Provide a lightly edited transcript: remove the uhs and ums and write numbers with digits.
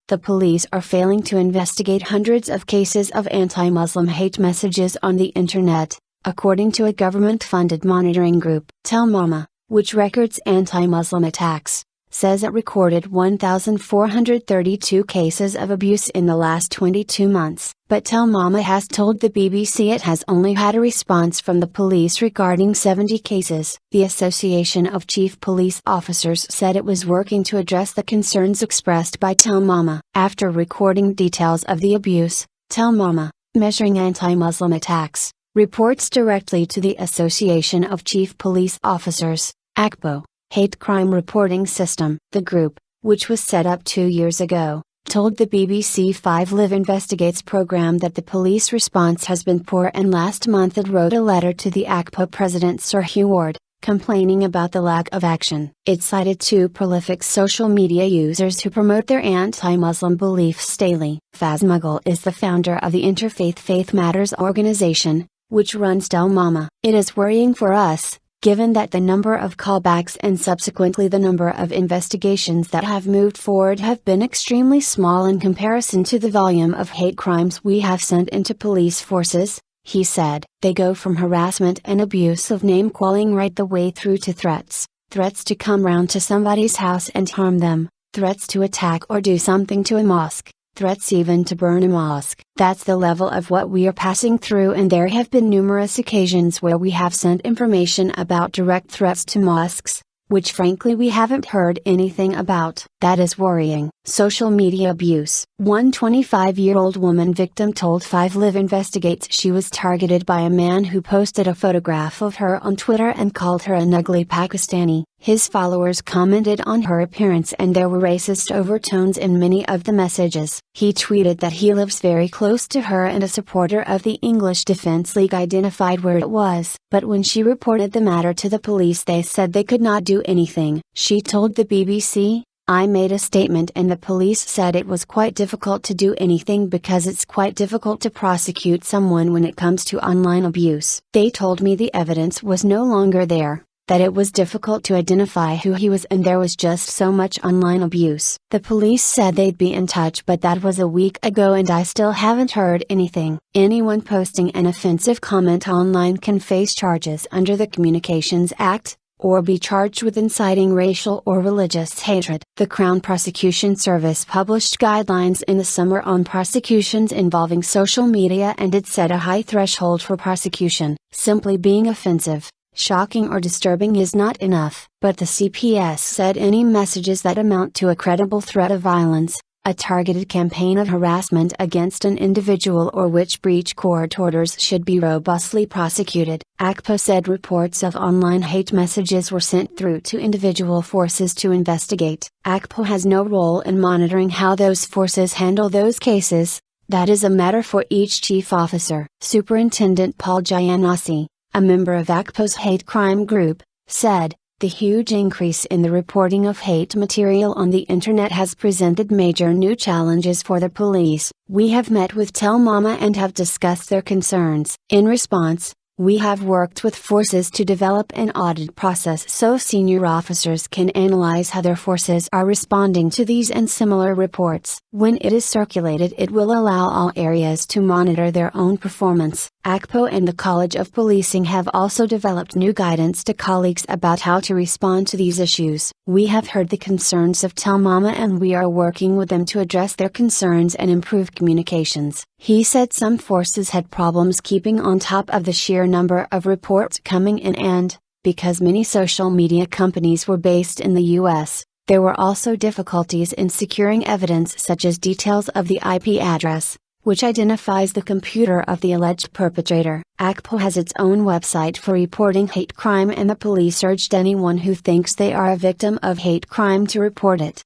the police are failing to investigate hundreds of cases of anti-Muslim hate messages on the internet, according to a government-funded monitoring group. Tell Mama, which records anti-Muslim attacks, says it recorded 1,432 cases of abuse in the last 22 months. But Tell Mama has told the BBC it has only had a response from the police regarding 70 cases. The Association of Chief Police Officers said it was working to address the concerns expressed by Tell Mama. After recording details of the abuse, Tell Mama, measuring anti-Muslim attacks, reports directly to the Association of Chief Police Officers, Acpo, hate crime reporting system. The group, which was set up 2 years ago, told the BBC 5 Live Investigates program that the police response has been poor, and last month it wrote a letter to the Acpo president Sir Hugh Orde, complaining about the lack of action. It cited 2 prolific social media users who promote their anti-Muslim beliefs daily. Faz Mughal is the founder of the interfaith Faith Matters organization, which runs Tell Mama. It is worrying for us, given that the number of callbacks and subsequently the number of investigations that have moved forward have been extremely small in comparison to the volume of hate crimes we have sent into police forces, he said. They go from harassment and abuse of name-calling right the way through to threats to come round to somebody's house and harm them, threats to attack or do something to a mosque, threats even to burn a mosque. That's the level of what we are passing through, and there have been numerous occasions where we have sent information about direct threats to mosques, which frankly we haven't heard anything about. That is worrying. Social media abuse. One 25-year-old woman victim told 5 Live Investigates she was targeted by a man who posted a photograph of her on Twitter and called her an ugly Pakistani. His followers commented on her appearance and there were racist overtones in many of the messages. He tweeted that he lives very close to her and a supporter of the English Defence League identified where it was. But when she reported the matter to the police, they said they could not do anything. She told the BBC, "I made a statement and the police said it was quite difficult to do anything because it's quite difficult to prosecute someone when it comes to online abuse. They told me the evidence was no longer there, that it was difficult to identify who he was, and there was just so much online abuse." The police said they'd be in touch, but that was a week ago and I still haven't heard anything. Anyone posting an offensive comment online can face charges under the Communications Act, or be charged with inciting racial or religious hatred. The Crown Prosecution Service published guidelines in the summer on prosecutions involving social media, and it set a high threshold for prosecution. Simply being offensive, shocking or disturbing is not enough. But the CPS said any messages that amount to a credible threat of violence, a targeted campaign of harassment against an individual, or which breach court orders should be robustly prosecuted. Acpo said reports of online hate messages were sent through to individual forces to investigate. Acpo has no role in monitoring how those forces handle those cases. That is a matter for each chief officer. Superintendent Paul Giannossi, a member of Acpo's hate crime group, said, "The huge increase in the reporting of hate material on the internet has presented major new challenges for the police. We have met with Tell Mama and have discussed their concerns. In response, we have worked with forces to develop an audit process so senior officers can analyze how their forces are responding to these and similar reports. When it is circulated, it will allow all areas to monitor their own performance." Acpo and the College of Policing have also developed new guidance to colleagues about how to respond to these issues. "We have heard the concerns of Tell Mama and we are working with them to address their concerns and improve communications." He said some forces had problems keeping on top of the sheer number of reports coming in, and, because many social media companies were based in the US, there were also difficulties in securing evidence such as details of the IP address, which identifies the computer of the alleged perpetrator. Acpo has its own website for reporting hate crime, and the police urged anyone who thinks they are a victim of hate crime to report it.